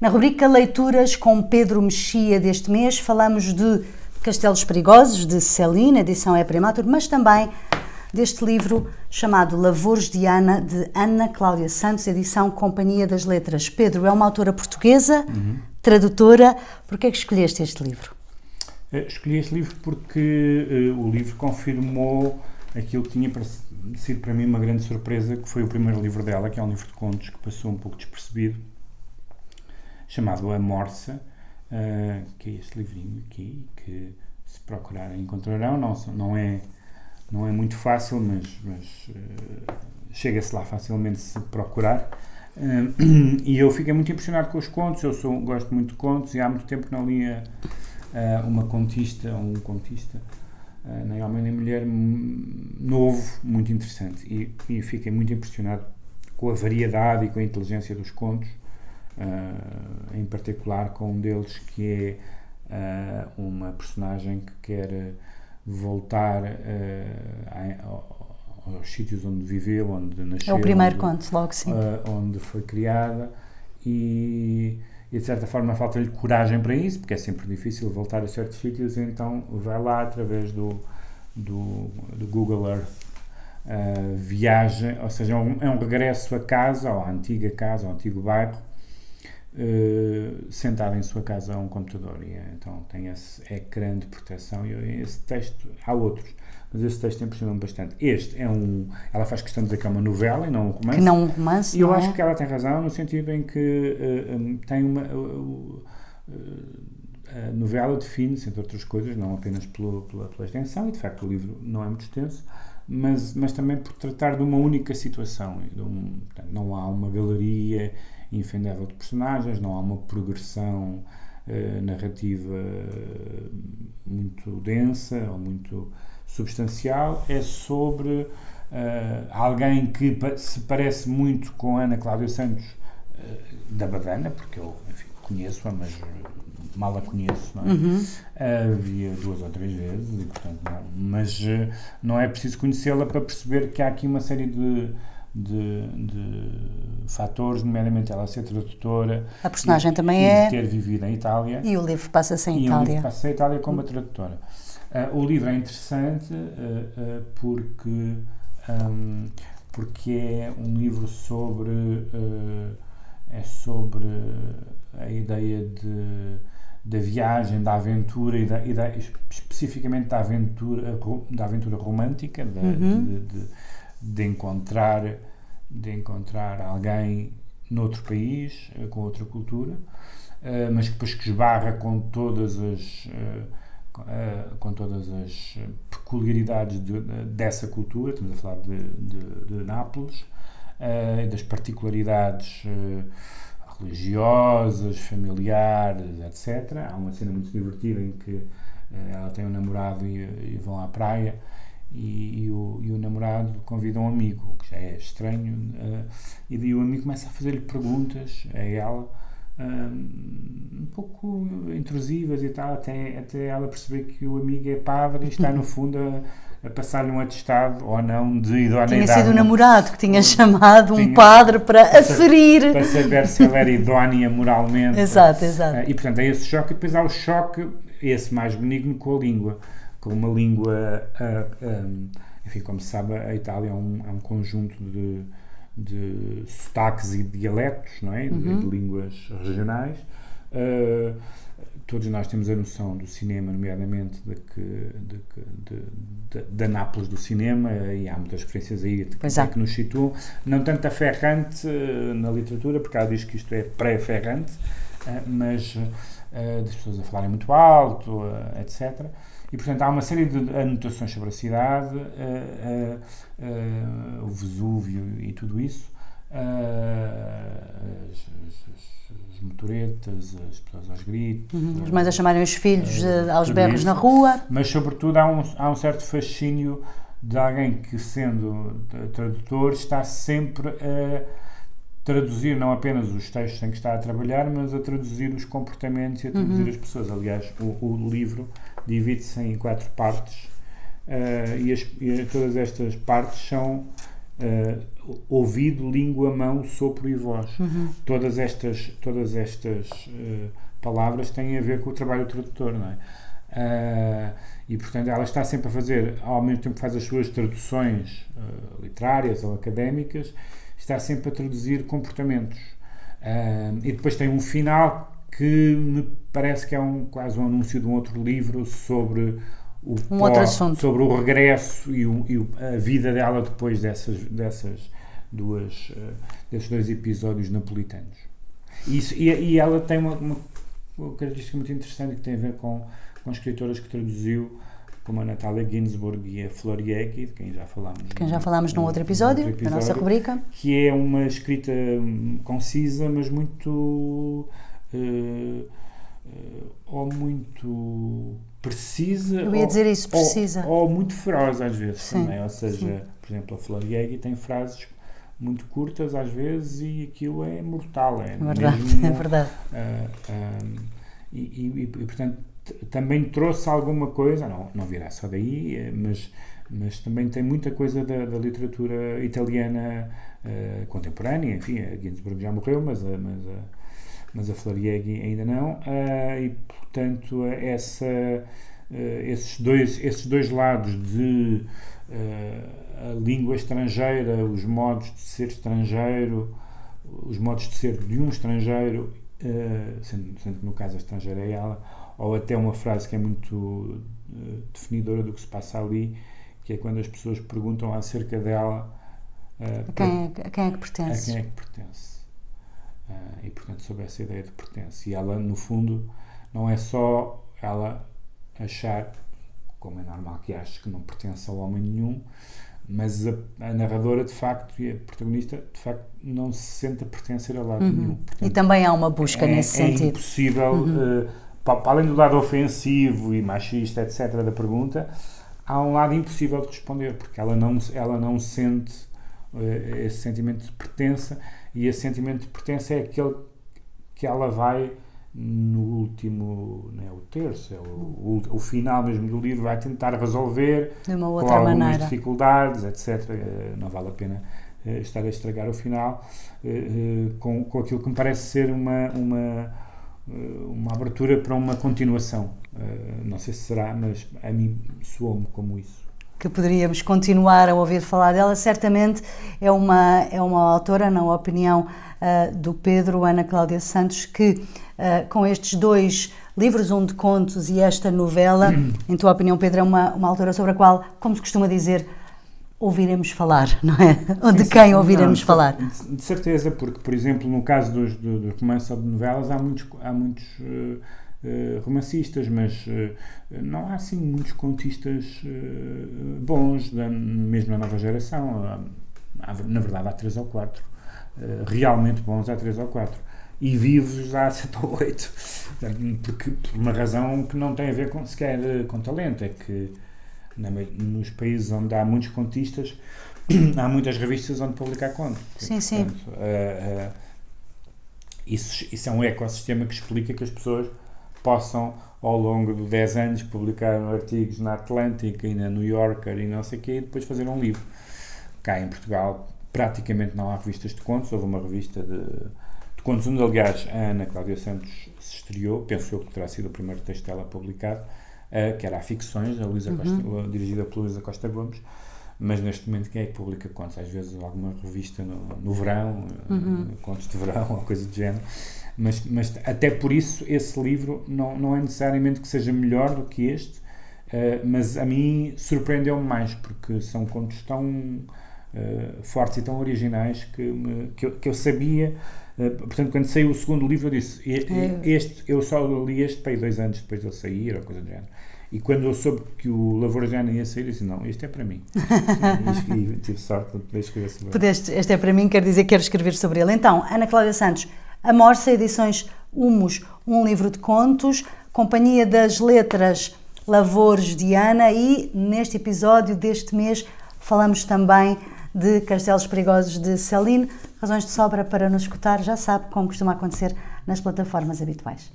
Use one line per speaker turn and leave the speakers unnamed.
Na rubrica Leituras com Pedro Mexia deste mês falamos de Castelos Perigosos, de Celina, edição é Primatur, mas também deste livro chamado Lavores de Ana, de Ana Cláudia Santos, edição Companhia das Letras. Pedro, é uma autora portuguesa, tradutora. Porquê é que escolheste este livro?
Escolhi este livro porque o livro confirmou aquilo que tinha sido para mim uma grande surpresa, que foi o primeiro livro dela, que é um livro de contos que passou um pouco despercebido, chamado A Morsa, que é este livrinho aqui, que se procurarem encontrarão. Não é muito fácil, mas chega-se lá facilmente se procurar. E eu fiquei muito impressionado com os contos. Gosto muito de contos e há muito tempo que não lia uma contista ou um contista, nem homem nem mulher, novo, muito interessante. E fiquei muito impressionado com a variedade e com a inteligência dos contos, em particular com um deles que é uma personagem que quer voltar aos sítios onde viveu, onde nasceu.
É o primeiro conto, logo sim.
Onde foi criada e de certa forma falta-lhe coragem para isso, porque é sempre difícil voltar a certos sítios, então vai lá através do Google Earth, viagem, ou seja, é um regresso a casa, ou à antiga casa, ao antigo bairro, sentado em sua casa a um computador, e então tem esse ecrã de proteção. E esse texto, há outros, mas esse texto impressiona-me bastante. Este é ela faz questão de dizer que é uma novela e não um romance.
Que não um romance,
e eu acho que ela tem razão no sentido em que tem a novela define-se, entre outras coisas, não apenas pela extensão, e de facto o livro não é muito extenso, mas também por tratar de uma única situação. Não há uma galeria infindável de personagens, não há uma progressão narrativa muito densa ou muito substancial. É sobre alguém que se parece muito com Ana Cláudia Santos, da Badana, porque eu, enfim, conheço-a, mas mal a conheço, não é? Via 2 ou 3 vezes, e portanto mas não é preciso conhecê-la para perceber que há aqui uma série de fatores, nomeadamente ela ser tradutora,
a personagem também
ter vivido em Itália,
e o livro passa-se em Itália.
O livro passa-se em Itália como a tradutora. O livro é interessante porque é um livro sobre a ideia da viagem, da aventura especificamente da aventura romântica, de encontrar alguém noutro país, com outra cultura, mas depois que esbarra com todas as peculiaridades dessa cultura. Estamos a falar de Nápoles, das particularidades religiosas, familiares, etc. Há uma cena muito divertida em que ela tem um namorado e vão à praia, e o namorado convida um amigo, o que já é estranho, e daí o amigo começa a fazer-lhe perguntas a ela, um pouco intrusivas e tal, até ela perceber que o amigo é padre e está no fundo a passar-lhe um atestado ou não de idoneidade.
Tinha sido o namorado que tinha chamado um padre para aferir,
para saber se ele era idónea moralmente.
Exato.
E portanto é esse choque, e depois há o choque, esse mais benigno, com a língua, com uma língua, enfim, como se sabe, a Itália é um conjunto de sotaques e dialetos, não é? De línguas regionais. Todos nós temos a noção do cinema, nomeadamente da Nápoles do cinema, e há muitas referências aí que nos situam, não tanto a Ferrante na literatura, porque ela diz que isto é pré-Ferrante, mas das pessoas a falarem muito alto, etc. E, portanto, há uma série de anotações sobre a cidade, o Vesúvio e tudo isso, as motoretas, as pessoas aos gritos.
Os mães a chamarem os filhos aos berros isso, na rua.
Mas, sobretudo, há um certo fascínio de alguém que, sendo tradutor, está sempre a traduzir não apenas os textos em que está a trabalhar, mas a traduzir os comportamentos e a traduzir as pessoas. Aliás, o livro divide-se em 4 partes, e todas estas partes são ouvido, língua, mão, sopro e voz. Todas estas palavras têm a ver com o trabalho do tradutor, não é? E portanto ela está sempre a fazer, ao mesmo tempo que faz as suas traduções literárias ou académicas, está sempre a traduzir comportamentos. E depois tem um final que me parece que é quase um anúncio de um outro livro sobre
outro assunto,
sobre o regresso e a vida dela depois desses dois episódios napolitanos. E ela tem uma característica muito interessante que tem a ver com escritoras que traduziu, como a Natalia Ginzburg e a Flor Jäcki, de quem já falámos
num outro episódio, da nossa rubrica,
que é uma escrita concisa, mas muito ou muito precisa,
eu ia dizer isso, precisa,
ou muito feroz às vezes.
Sim,
também, ou seja,
sim.
Por exemplo, a Flor Jäcki tem frases muito curtas às vezes e aquilo é mortal, é
verdade,
mesmo,
é verdade.
E portanto também trouxe alguma coisa, não virá só daí, mas também tem muita coisa da literatura italiana contemporânea. Enfim, a Ginzburg já morreu, mas a Flor Jäcki ainda não, e portanto esses dois lados de a língua estrangeira, os modos de ser estrangeiro, os modos de ser de um estrangeiro, sendo que no caso a estrangeira é ela, ou até uma frase que é muito definidora do que se passa ali, que é quando as pessoas perguntam acerca dela
a quem é que pertence.
A quem é que pertence. E portanto sobre essa ideia de pertence. E ela, no fundo, não é só ela achar, como é normal que ache, que não pertence a homem nenhum, mas a narradora, de facto, e a protagonista, de facto, não se sente a pertencer a lado nenhum. Portanto,
e também há uma busca nesse sentido.
É impossível, para além do lado ofensivo e machista, etc., da pergunta, há um lado impossível de responder, porque ela não sente esse sentimento de pertença, e esse sentimento de pertença é aquele que ela vai no último, não é o terço, é o final mesmo do livro, vai tentar resolver
de uma outra
com algumas
maneira.
Dificuldades, etc. Não vale a pena estar a estragar o final com aquilo que me parece ser uma abertura para uma continuação. Não sei se será, mas a mim soou-me como isso.
Que poderíamos continuar a ouvir falar dela. Certamente é uma autora, na opinião do Pedro, Ana Cláudia Santos, que com estes dois livros, um de contos e esta novela, em tua opinião, Pedro, é uma autora sobre a qual, como se costuma dizer, ouviremos falar, não é? Ou de quem ouviremos falar?
De certeza, porque, por exemplo, no caso dos romances ou de novelas, há muitos romancistas, mas não há assim muitos contistas bons, mesmo na nova geração. Na verdade, há 3 ou 4. Realmente bons, há 3 ou 4. E vivos há 7 ou 8. Porque, por uma razão que não tem a ver sequer com talento, é que nos países onde há muitos contistas, há muitas revistas onde publicar contos.
Sim,
portanto, sim. Isso é um ecossistema que explica que as pessoas possam, ao longo de 10 anos, publicar artigos na Atlântica e na New Yorker e não sei o quê, e depois fazer um livro. Cá em Portugal, praticamente não há revistas de contos. Houve uma revista de contos, onde, aliás, a Ana Cláudia Santos se estreou, penso eu que terá sido o primeiro texto dela publicado, que era a Ficções, dirigida por Luísa Costa Gomes, mas neste momento quem é que publica contos? Às vezes alguma revista no verão, contos de verão ou coisa do género. Mas até por isso esse livro não é necessariamente que seja melhor do que este, mas a mim surpreendeu-me mais, porque são contos tão fortes e tão originais que eu sabia. Portanto, quando saiu o segundo livro, eu disse, eu só li este para aí 2 anos depois de ele sair, ou coisa do género. E quando eu soube que o Lavor de Ana ia sair, eu disse, não, este é para mim. E tive sorte de poder escrever sobre ele.
Este é para mim, quer dizer que quero escrever sobre ele. Então, Ana Cláudia Santos, Amorça, edições Humus, um livro de contos, Companhia das Letras, Lavores de Ana, e neste episódio deste mês falamos também de Castelos Perigosos de Céline. Razões de sobra para nos escutar, já sabe, como costuma acontecer nas plataformas habituais.